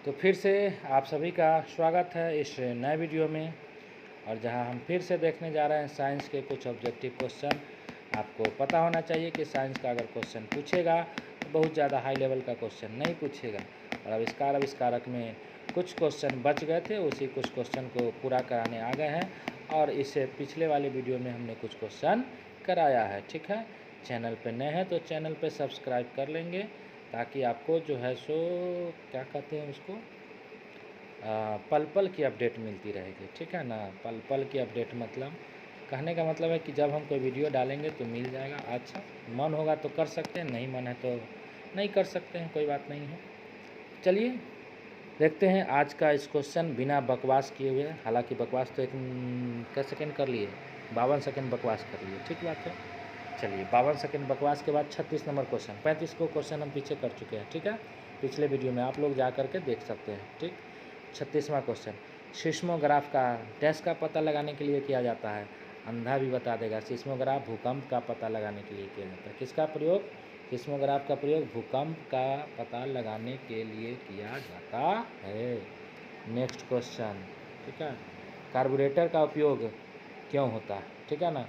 तो फिर से आप सभी का स्वागत है इस नए वीडियो में। और जहां हम फिर से देखने जा रहे हैं साइंस के कुछ ऑब्जेक्टिव क्वेश्चन। आपको पता होना चाहिए कि साइंस का अगर क्वेश्चन पूछेगा तो बहुत ज़्यादा हाई लेवल का क्वेश्चन नहीं पूछेगा। और आविष्कारक में कुछ क्वेश्चन बच गए थे, उसी कुछ क्वेश्चन को पूरा कराने आ गए हैं। और इससे पिछले वाले वीडियो में हमने कुछ क्वेश्चन कराया है। ठीक है, चैनल पे नए हैं तो चैनल पे सब्सक्राइब कर लेंगे ताकि आपको जो है सो क्या कहते हैं उसको पल पल की अपडेट मिलती रहेगी। ठीक है ना, पल पल की अपडेट मतलब कहने का मतलब है कि जब हम कोई वीडियो डालेंगे तो मिल जाएगा। अच्छा, मन होगा तो कर सकते हैं, नहीं मन है तो नहीं कर सकते हैं, कोई बात नहीं है। चलिए देखते हैं आज का इस क्वेश्चन बिना बकवास किए हुए। हालांकि बकवास तो क्या सेकेंड कर लिए, 52 सेकेंड बकवास कर लिए, ठीक बात है। चलिए 52 सेकेंड बकवास के बाद 36 नंबर क्वेश्चन, 35 को क्वेश्चन हम पीछे कर चुके हैं। ठीक है, पिछले वीडियो में आप लोग जा करके देख सकते हैं। ठीक, 36वां क्वेश्चन, सिस्मोग्राफ का डैश का पता लगाने के लिए किया जाता है। अंधा भी बता देगा। सिस्मोग्राफ भूकंप का पता लगाने के लिए किया जाता है। किसका प्रयोग? सिस्मोग्राफ का प्रयोग भूकंप का पता लगाने के लिए किया जाता है। नेक्स्ट क्वेश्चन, ठीक है, कार्बोरेटर का उपयोग क्यों होता है? ठीक है ना,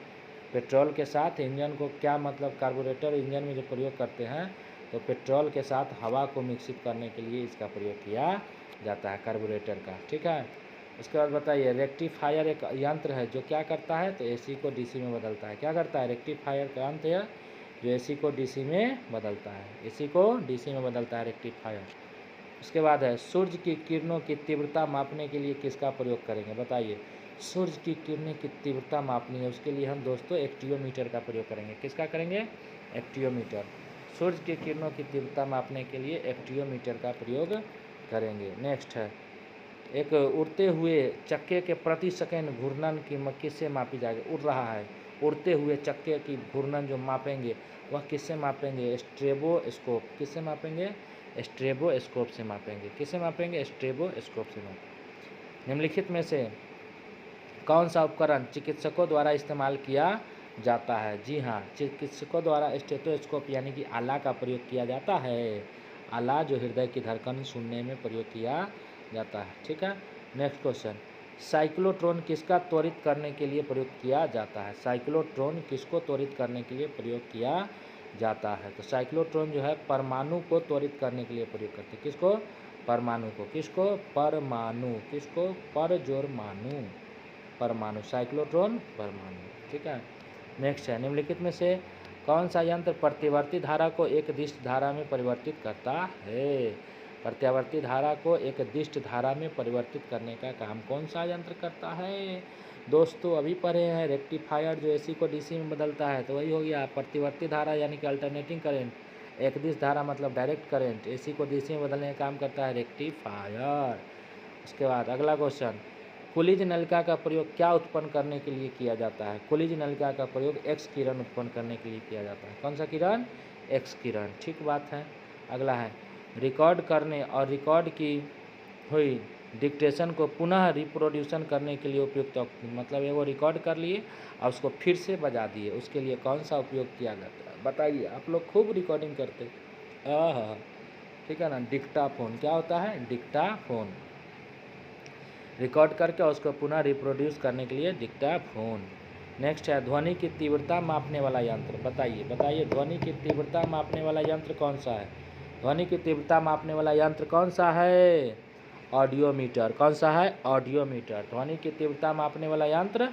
पेट्रोल के साथ इंजन को क्या मतलब, कार्बोरेटर इंजन में जो प्रयोग करते हैं तो पेट्रोल के साथ हवा को मिक्सित करने के लिए इसका प्रयोग किया जाता है, कार्बोरेटर का। ठीक है, उसके बाद बताइए, रेक्टिफायर एक यंत्र है जो क्या करता है? तो एसी को डीसी में बदलता है। क्या करता है? रेक्टिफायर का यंत्र है जो एसी को डीसी में बदलता है। एसी को डीसी में बदलता है रेक्टिफायर। उसके बाद है, सूर्य की किरणों की तीव्रता मापने के लिए किसका प्रयोग करेंगे? बताइए, सूर्य की किरणें की तीव्रता मापनी है, उसके लिए हम दोस्तों एक्टियोमीटर का प्रयोग करेंगे। किसका करेंगे? एक्टियोमीटर। सूर्य की किरणों की तीव्रता मापने के लिए एक्टियोमीटर का प्रयोग करेंगे। नेक्स्ट है, एक उड़ते हुए चक्के के प्रति सेकंड घूर्णन की किससे मापी जाएगी? उड़ रहा है, उड़ते हुए चक्के की घूर्णन जो मापेंगे वह किससे मापेंगे? स्ट्रेबोस्कोप। किससे मापेंगे? स्ट्रेबोस्कोप से मापेंगे। किससे मापेंगे? स्ट्रेबोस्कोप से मापेंगे। निम्नलिखित में से कौन सा उपकरण चिकित्सकों द्वारा इस्तेमाल किया जाता है? जी हाँ, चिकित्सकों द्वारा स्टेथोस्कोप यानी कि आला का प्रयोग किया जाता है। आला जो हृदय की धड़कन सुनने में प्रयोग किया जाता है। ठीक है, नेक्स्ट क्वेश्चन, साइक्लोट्रॉन किसका त्वरित करने के लिए प्रयोग किया जाता है? साइक्लोट्रॉन किसको त्वरित करने के लिए प्रयोग किया जाता है? तो साइक्लोट्रॉन जो है परमाणु को त्वरित करने के लिए प्रयोग करते हैं। किसको? परमाणु को। किसको? परमाणु। किसको? परजोरमाणु, परमाणु। साइक्लोट्रॉन परमाणु। ठीक है, नेक्स्ट है, निम्नलिखित में से कौन सा यंत्र प्रतिवर्ती धारा को एक दिष्ट धारा में परिवर्तित करता है? प्रत्यावर्ती धारा को एक दिष्ट धारा में परिवर्तित करने का काम कौन सा यंत्र करता है? दोस्तों अभी पढ़े हैं रेक्टिफायर जो एसी को डीसी में बदलता है, तो वही हो गया प्रतिवर्ती धारा यानी कि अल्टरनेटिंग करंट। एक दिष्ट धारा मतलब डायरेक्ट करंट, एसी को डीसी में बदलने का काम करता है रेक्टिफायर। उसके बाद अगला क्वेश्चन, कुलिज नलिका का प्रयोग क्या उत्पन्न करने के लिए किया जाता है? कुलिज नलिका का प्रयोग एक्स किरण उत्पन्न करने के लिए किया जाता है। कौन सा किरण? एक्स किरण। ठीक बात है। अगला है, रिकॉर्ड करने और रिकॉर्ड की हुई डिक्टेशन को पुनः रिप्रोड्यूसन करने के लिए उपयुक्त, मतलब वो रिकॉर्ड कर लिए और उसको फिर से बजा दिए, उसके लिए कौन सा उपयोग किया जाता है? बताइए, आप लोग खूब रिकॉर्डिंग करते। हाँ, ठीक है ना, डिक्टाफोन। क्या होता है? डिक्टाफोन। रिकॉर्ड करके उसको पुनः रिप्रोड्यूस करने के लिए डिक्टाफोन। नेक्स्ट है, ध्वनि की तीव्रता मापने वाला यंत्र। बताइए बताइए, ध्वनि की तीव्रता मापने वाला यंत्र कौन सा है? ध्वनि की तीव्रता मापने वाला यंत्र कौन सा है? ऑडियोमीटर। कौन सा है? ऑडियोमीटर। ध्वनि की तीव्रता मापने वाला यंत्र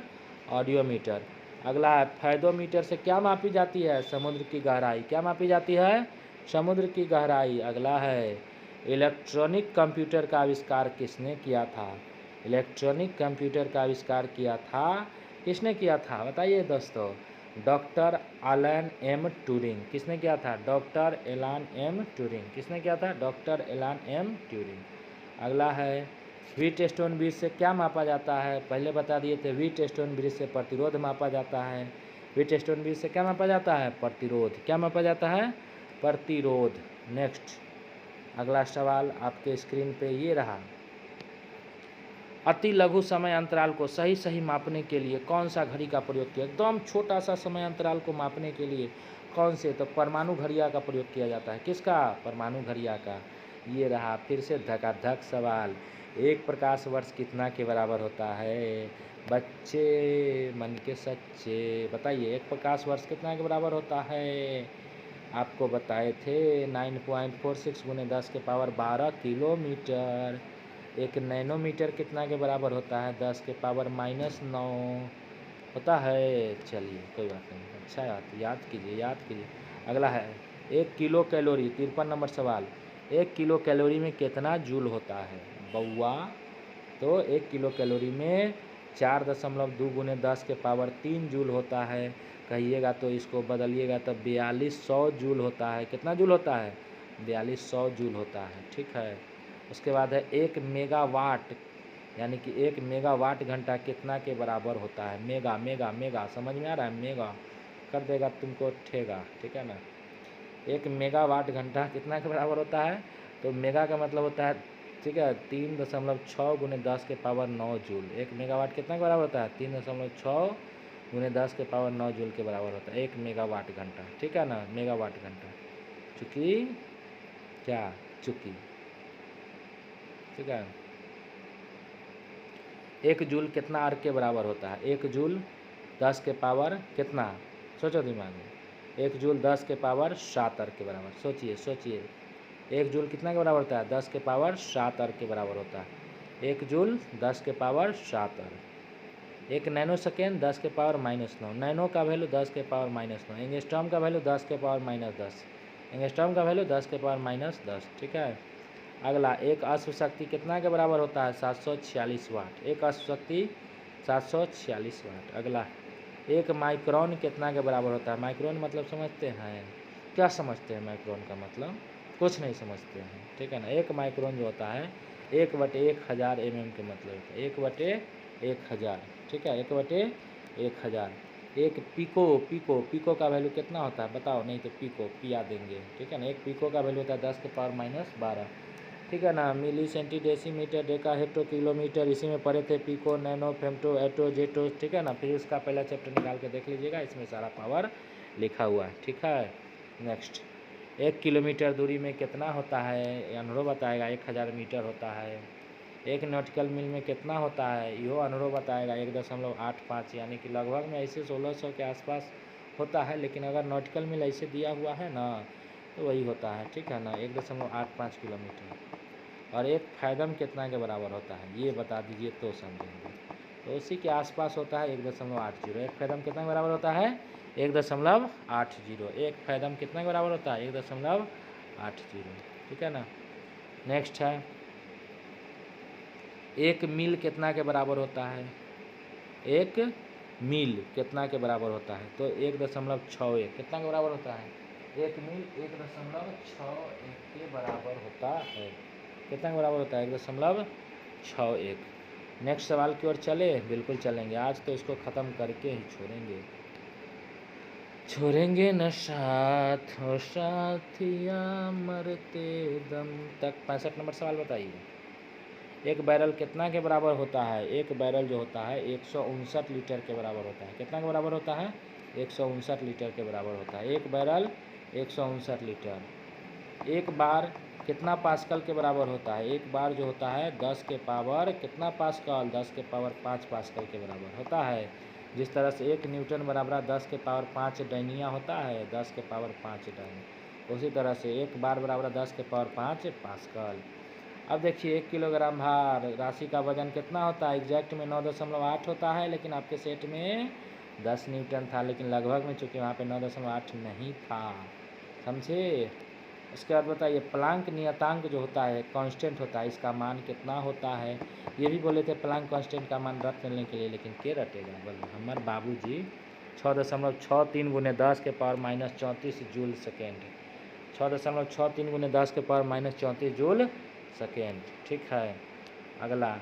ऑडियोमीटर। अगला है, फेदोमीटर से क्या मापी जाती है? समुद्र की गहराई। क्या मापी जाती है? समुद्र की गहराई। अगला है, इलेक्ट्रॉनिक कंप्यूटर का आविष्कार किसने किया था? इलेक्ट्रॉनिक कंप्यूटर का आविष्कार किया था, किसने किया था? बताइए दोस्तों, डॉक्टर एलन एम ट्यूरिंग। किसने किया था? Doctor Alan M Turing. किसने किया था? Doctor Alan M Turing. अगला है, व्हीटस्टोन ब्रिज से क्या मापा जाता है? पहले बता दिए थे, व्हीटस्टोन ब्रिज से प्रतिरोध मापा जाता है। व्हीटस्टोन ब्रिज से क्या मापा जाता है? प्रतिरोध। क्या मापा जाता है? प्रतिरोध। नेक्स्ट अगला सवाल आपके स्क्रीन पे ये रहा, अति लघु समय अंतराल को सही सही मापने के लिए कौन सा घड़ी का प्रयोग किया? एकदम छोटा सा समय अंतराल को मापने के लिए कौन से? तो परमाणु घड़िया का प्रयोग किया जाता है। किसका? परमाणु घड़िया का। ये रहा फिर से धकाधक सवाल। एक प्रकाश वर्ष कितना के बराबर होता है? बच्चे मन के सच्चे, बताइए एक प्रकाश वर्ष कितना के बराबर होता है? आपको बताए थे 9.46 गुने 10 के पावर 12 किलोमीटर। एक नैनोमीटर कितना के बराबर होता है? 10 के पावर -9 होता है। चलिए कोई बात नहीं, अच्छा याद कीजिए, याद कीजिए। अगला है 1 किलो कैलोरी, 53 नंबर सवाल। 1 किलो कैलोरी में कितना जूल होता है बउआ? तो 1 किलो कैलोरी में 4.2 गुने 10 के पावर 3 जूल होता है। कहिएगा तो इसको बदलिएगा तो 4200 जूल होता है। कितना जूल होता है? 4200 जूल होता है। ठीक है। उसके बाद है 1 मेगावाट, यानी कि 1 मेगावाट घंटा कितना के बराबर होता है? मेगा मेगा मेगा, समझ में आ रहा है? मेगा कर देगा तुमको ठेगा, ठीक है ना। 1 मेगावाट घंटा कितना के बराबर होता है? तो मेगा का मतलब होता है, ठीक है, 3.6 गुने 10 के पावर 9 जूल। 1 मेगावाट कितना के बराबर होता है? 3.6 गुने 10 के पावर 9 जूल के बराबर होता है 1 मेगावाट घंटा, ठीक है ना। मेगावाट घंटा, चूँकि क्या चूँकि, ठीक है। 1 जूल कितना अर्क के बराबर होता है? 1 जूल 10 के पावर कितना? सोचो दिमाग में। 1 जूल 10 के पावर 7 अर्क के बराबर। सोचिए सोचिए, 1 जूल कितना के बराबर होता है? 10 के पावर 7 अर्क के बराबर होता है। 1 जूल 10 के पावर 7 अर्क। 1 नैनो सेकेंड 10 के पावर -9। नैनो का वैल्यू 10 के पावर -9। एंगस्ट्रॉम का वैल्यू 10 के पावर -10। एंगस्ट्रॉम का वैल्यू 10 के पावर -10, ठीक है। अगला, एक अश्व शक्ति कितना के बराबर होता है? 746 वाट। एक अश्व शक्ति 746 वाट। अगला, एक माइक्रोन कितना के बराबर होता है? माइक्रोन मतलब समझते हैं? क्या समझते हैं माइक्रोन का मतलब? कुछ नहीं समझते हैं, ठीक है ना। एक माइक्रोन जो होता है 1/1000 mm के मतलब होता है। 1/1000, ठीक है, 1/1000। एक पिको, पिको पिको का वैल्यू कितना होता है बताओ? नहीं तो पिको पिया देंगे, ठीक है ना। एक पिको का वैल्यू होता है 10 के पावर -12, ठीक है ना। Milli, centi, decimetre, deca, hecto, kilometre, इसी में पढ़े थे। Pico, nano, femto, atto, zepto, ठीक है ना। फिर इसका पहला चैप्टर निकाल के देख लीजिएगा, इसमें सारा पावर लिखा हुआ है, ठीक है। नेक्स्ट, 1 किलोमीटर दूरी में कितना होता है? अनुभव बताएगा। 1000 मीटर होता है। 1 नॉटिकल मील में कितना होता है? यो अनुभव बताएगा। 1.85, यानी कि लगभग में ऐसे 1600 के आसपास होता है, लेकिन अगर नॉटिकल मील ऐसे दिया हुआ है ना तो वही होता है, ठीक है ना। 1.85 किलोमीटर। और 1 फैदम कितना के बराबर होता है ये बता दीजिए तो समझेंगे। तो उसी के आसपास होता है 1.80। 1 फैदम कितना के बराबर होता है? 1.80। 1 फैदम कितना के बराबर होता है? 1.80, ठीक है ना। नेक्स्ट है, 1 मील कितना के बराबर होता है? 1 मील कितना के बराबर होता है? तो 1.61 कितना के बराबर होता है? 1 मील 1.61 के बराबर होता है। कितना के बराबर होता है? 1.61। नेक्स्ट सवाल की ओर चले? बिल्कुल चलेंगे, आज तो इसको ख़त्म करके ही छोड़ेंगे। छोड़ेंगे न साथ हो साथिया मरते दम तक। 65 नंबर सवाल बताइए। 1 बैरल कितना के बराबर होता है? 1 बैरल जो होता है 159 लीटर के बराबर होता है। कितना के बराबर होता है? 159 लीटर के बराबर होता है। 1 बैरल 159 लीटर। 1 बार कितना पास्कल के बराबर होता है? 1 बार जो होता है 10 के पावर कितना पास्कल? 10 के पावर 5 पास्कल के बराबर होता है। जिस तरह से 1 न्यूटन बराबर 10 के पावर 5 डैनिया होता है, 10 के पावर 5 डैन, उसी तरह से 1 बार बराबर 10 के पावर 5 पास्कल। अब देखिए 1 किलोग्राम भार राशि का वजन कितना होता है? एग्जैक्ट में 9.8 होता है, लेकिन आपके सेट में 10 न्यूटन था, लेकिन लगभग में चूँकि वहाँ पे 9.8 नहीं था, समझे। उसके बाद बताइए, प्लांक नियतांक जो होता है कांस्टेंट होता है, इसका मान कितना होता है? ये भी बोले थे प्लांक कांस्टेंट का मान रट लेने के लिए, लेकिन के रटेगा बोलो हमारे बाबूजी। 6.63 गुने 10 के पावर -34 जूल सेकेंड। 6.63 गुने 10 के पावर -34 जूल सेकेंड, ठीक है। अगला,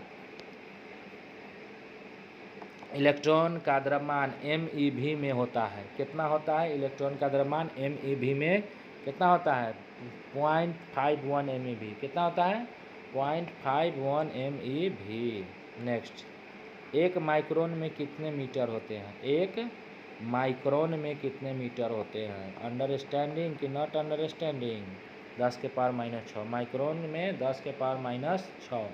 इलेक्ट्रॉन का द्रव्यमान MeV में होता है। कितना होता है? इलेक्ट्रॉन का द्रव्यमान MeV में कितना होता है? 0.51 MeV। कितना होता है? 0.51 MeV। नेक्स्ट, 1 माइक्रोन में कितने मीटर होते हैं? 1 माइक्रोन में कितने मीटर होते हैं? अंडरस्टैंडिंग कि नॉट अंडरस्टैंडिंग? 10 के पावर माइनस 6, माइक्रोन में 10 के पावर माइनस 6।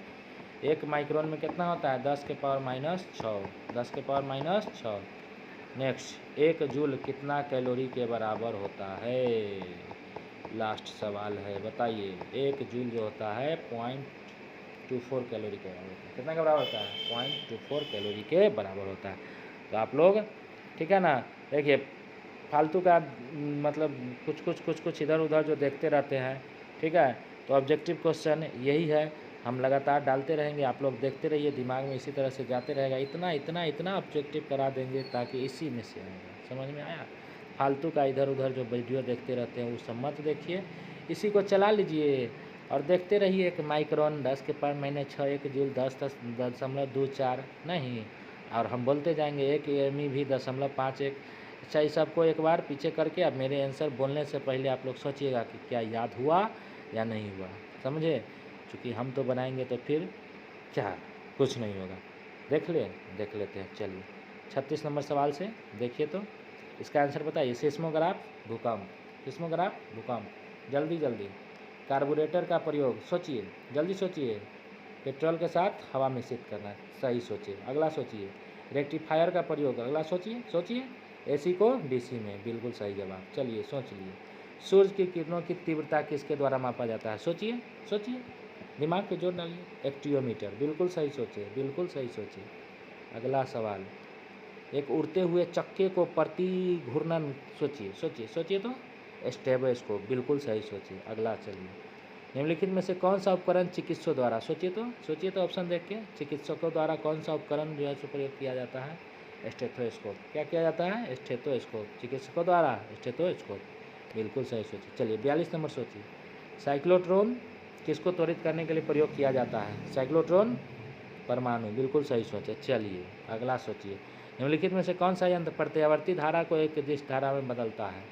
एक माइक्रोन में कितना होता है? 10 के पावर माइनस 6, 10 के पावर माइनस 6। नेक्स्ट, एक जूल कितना कैलोरी के बराबर होता है? लास्ट सवाल है, बताइए। एक जूल जो होता है 0.24 कैलोरी के बराबर होता है। कितना के बराबर होता है? 0.24 कैलोरी के बराबर होता है। तो आप लोग, ठीक है ना, देखिए फालतू का मतलब कुछ इधर उधर जो देखते रहते हैं, ठीक है। तो ऑब्जेक्टिव क्वेश्चन यही है, हम लगातार डालते रहेंगे, आप लोग देखते रहिए, दिमाग में इसी तरह से जाते रहेगा। इतना इतना इतना ऑब्जेक्टिव करा देंगे ताकि इसी में से आएगा। समझ में आया? फालतू का इधर उधर जो वीडियो देखते रहते हैं वो सब मत देखिए, इसी को चला लीजिए और देखते रहिए। एक माइक्रोन 10 के पावर माइनस 6, एक जूल 10.24 नहीं, और हम बोलते जाएंगे एक एमी भी 0.51। अच्छा, इस सबको एक बार पीछे करके अब मेरे आंसर बोलने से पहले आप लोग सोचिएगा कि क्या याद हुआ या नहीं हुआ, समझे? क्योंकि हम तो बनाएंगे तो फिर क्या, कुछ नहीं होगा। देख लेते हैं। चलिए 36 नंबर सवाल से देखिए, तो इसका आंसर बताइए। सिस्मोग्राफ भूकंप, सिस्मोग्राफ भूकंप, जल्दी जल्दी। कार्बोरेटर का प्रयोग, सोचिए, जल्दी सोचिए। पेट्रोल के साथ हवा मिश्रित करना, सही सोचिए। अगला सोचिए। रेक्टिफायर का प्रयोग, अगला सोचिए। एसी को डीसी में, बिल्कुल सही जवाब। चलिए सोच लिए। सूर्य की किरणों की तीव्रता किसके द्वारा मापा जाता है? सोचिए, दिमाग पे जोर डालिए। एक्टियोमीटर, बिल्कुल सही सोचिए। अगला सवाल। एक उड़ते हुए चक्के को प्रति घूर्णन, सोचिए तो स्टेबोस्कोप, बिल्कुल सही सोचिए। अगला चलिए। निम्नलिखित में से कौन सा उपकरण चिकित्सकों द्वारा, सोचिए तो ऑप्शन देख के, चिकित्सकों द्वारा कौन सा उपकरण जो है प्रयोग किया जाता है? स्टेथोस्कोप। क्या किया जाता है? स्टेथोस्कोप, चिकित्सकों द्वारा स्टेथोस्कोप, बिल्कुल सही सोचिए। चलिए 42 नंबर सोचिए। साइक्लोट्रॉन किसको त्वरित करने के लिए प्रयोग किया जाता है? साइक्लोट्रॉन, परमाणु, बिल्कुल सही सोचे। चलिए अगला सोचिए। निम्नलिखित में से कौन सा यंत्र प्रत्यावर्ती धारा को एक दिश धारा में बदलता है?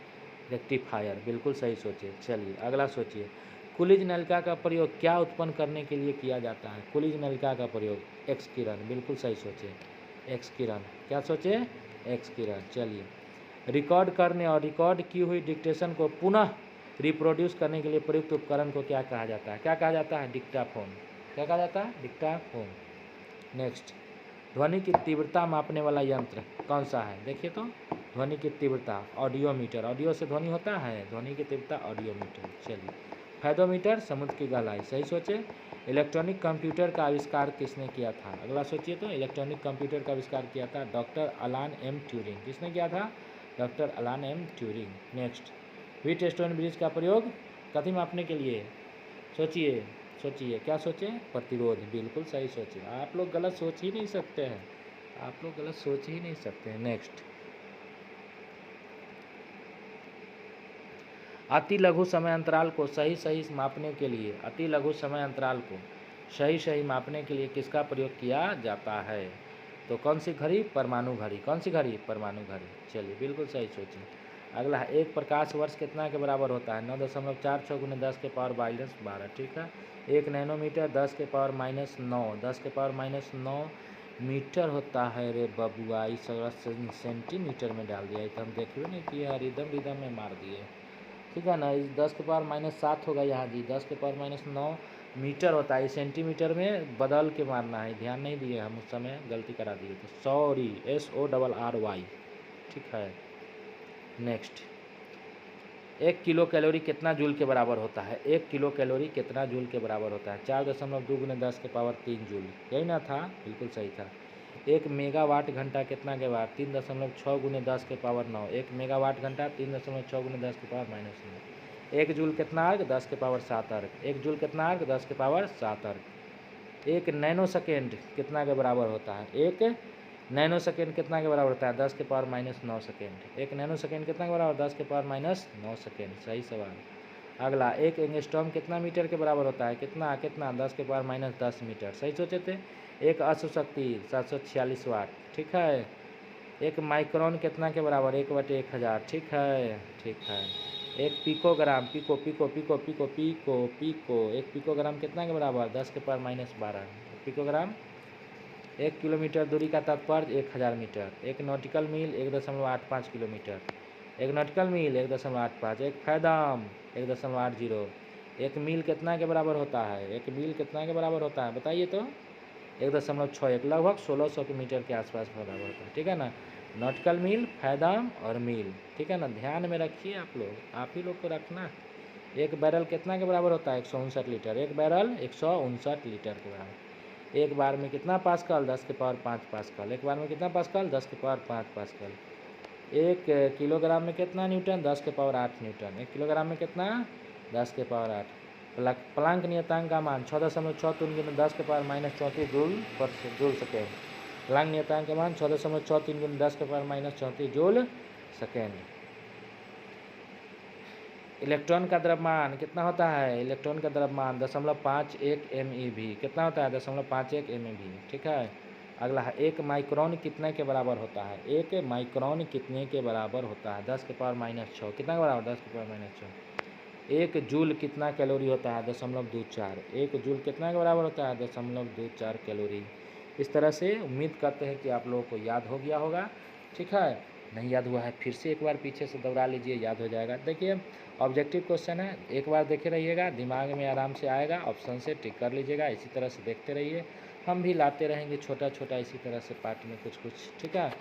रेक्टिफायर, बिल्कुल सही सोचिए। चलिए अगला सोचिए। कुलिज नलिका का प्रयोग क्या उत्पन्न करने के लिए किया जाता है? कुलिज नलिका का प्रयोग एक्स किरण, बिल्कुल सही सोचिए। एक्स किरण, क्या सोचे? एक्स किरण। चलिए, रिकॉर्ड करने और रिकॉर्ड की हुई डिक्टेशन को पुनः रिप्रोड्यूस करने के लिए प्रयुक्त उपकरण को क्या कहा जाता है? क्या कहा जाता है? डिक्टाफोन। क्या कहा जाता है? डिक्टाफोन। नेक्स्ट, ध्वनि की तीव्रता मापने वाला यंत्र कौन सा है? देखिए तो, ध्वनि की तीव्रता ऑडियोमीटर, ऑडियो से ध्वनि होता है, ध्वनि की तीव्रता ऑडियोमीटर। चलिए, फैदोमीटर, समुद्र की गहराई, सही सोचे। इलेक्ट्रॉनिक कंप्यूटर का आविष्कार किसने किया था? अगला सोचिए तो, इलेक्ट्रॉनिक कंप्यूटर का आविष्कार किया था डॉक्टर अलान एम ट्यूरिंग। किसने किया था? Doctor Alan M Turing. Next, Wheatstone bridge का प्रयोग कथी मापने के लिए? सोचिए, क्या सोचे? प्रतिरोध, बिल्कुल सही सोचिए। आप लोग गलत सोच ही नहीं सकते हैं, नेक्स्ट, अति लघु समय अंतराल को सही मापने के लिए, अति लघु समय अंतराल को सही मापने के लिए किसका प्रयोग किया जाता है? तो कौन सी घड़ी? परमाणु घड़ी। कौन सी घड़ी? परमाणु घड़ी। चलिए बिल्कुल सही सोचिए। अगला है, एक प्रकाश वर्ष कितना के बराबर होता है? 9.46 गुने 10 के पावर माइनस 12, ठीक है। एक नैनोमीटर 10 के पावर माइनस 9, 10 के पावर माइनस 9 मीटर होता है रे बबुआ। इस सेंटीमीटर में डाल दिया, तो हम देखिए नहीं किए यार, रिदम में मार दिए, ठीक है ना। इस 10 के पावर माइनस 7 होगा यहाँ जी, 10 के पावर माइनस 9 मीटर होता है। सेंटीमीटर में बदल के मारना है, ध्यान नहीं दिए हम, उस समय गलती करा दिए थे, सॉरी। SORRY, ठीक है। नेक्स्ट, 1 किलो कैलोरी कितना जूल के बराबर होता है? 1 किलो कैलोरी कितना जूल के बराबर होता है? 4.2 गुने 10 के पावर 3 जूल, यही ना था? बिल्कुल सही था। 1 मेगावाट घंटा कितना के बाद? 3.6 गुने 10 के पावर 9, 1 मेगावाट घंटा 3.6 गुने 10 के पावर माइनस 9। 1 जूल कितना अर्घ? 10 के पावर 7 अर्घ। 1 जूल कितना अर्घ? 10 के पावर 7 अर्घ। 1 नैनो सेकेंड कितना के बराबर होता है? 1 नैनो सेकेंड कितना के बराबर होता है? 10 के power minus 9 second. 1 nano second कितना के बराबर? 10 के पावर माइनस 9 सेकेंड, सही सवाल। अगला, 1 एंगस्ट्रॉम कितना मीटर के बराबर होता है? कितना 10 के पावर माइनस 10 मीटर, सही सोचे थे। 1 अश्व शक्ति 746 वाट, ठीक है। 1 माइक्रोन कितना के बराबर? 1/1000, ठीक है। 1 पिकोग्राम, पिको, 1 पिकोग्राम कितना के बराबर? 10 के पावर माइनस 12 पिकोग्राम। 1 किलोमीटर दूरी का तात्पर्य 1000 मीटर। 1 नॉटिकल मील 1.85 किलोमीटर। 1 नॉटिकल मील 1.85। 1 फैदम 1.80। एक मील कितना के बराबर होता है? एक मील कितना के बराबर होता है बताइए तो? 1.61 लगभग 1600 मीटर के आसपास बराबर होता है, ठीक है ना। नॉटिकल मील, फैदम और मील, ठीक है ना। ध्यान में रखिए आप लोग, आप ही लोग को रखना। एक बैरल कितना के बराबर होता है? 159 लीटर। एक बैरल 159 लीटर के बराबर। एक बार में कितना पास्कल? 10 के पावर 5 पास्कल। एक बार में कितना पास्कल? 10 के पावर 5 पास्कल। एक किलोग्राम में कितना न्यूटन? 10 के पावर 8 न्यूटन। एक किलोग्राम में कितना? 10 के पावर 8। प्लांक नियतांक का मान 6.63 × 10 के पावर -34 जूल सेकेंड। प्लांक नियतांक का मान 6.63 × 10 के पावर -34 जूल सेकेंड। इलेक्ट्रॉन का द्रव्यमान कितना होता है? इलेक्ट्रॉन का द्रव्यमान 0.51 MeV। कितना होता है? 0.51 MeV, ठीक है। अगला है, एक माइक्रोन कितने के बराबर होता है? एक माइक्रोन कितने के बराबर होता है? 10 के पावर -6। कितना के बराबर? 10 के पावर -6। एक जूल कितना कैलोरी होता है? 0.24। एक जूल कितना के बराबर होता है? 0.24 कैलोरी। इस तरह से उम्मीद करते हैं कि आप लोगों को याद हो गया होगा, ठीक है। नहीं याद हुआ है फिर से एक बार पीछे से दोहरा लीजिए, याद हो जाएगा। देखिए ऑब्जेक्टिव क्वेश्चन है, एक बार देखे रहिएगा, दिमाग में आराम से आएगा, ऑप्शन से टिक कर लीजिएगा। इसी तरह से देखते रहिए, हम भी लाते रहेंगे छोटा छोटा इसी तरह से पार्ट में कुछ कुछ, ठीक है।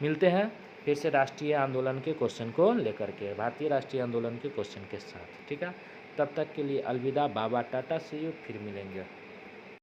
मिलते हैं फिर से राष्ट्रीय आंदोलन के क्वेश्चन को लेकर के, भारतीय राष्ट्रीय आंदोलन के क्वेश्चन के साथ, ठीक है। तब तक के लिए अलविदा, बाबा टाटा, सी यू, फिर मिलेंगे।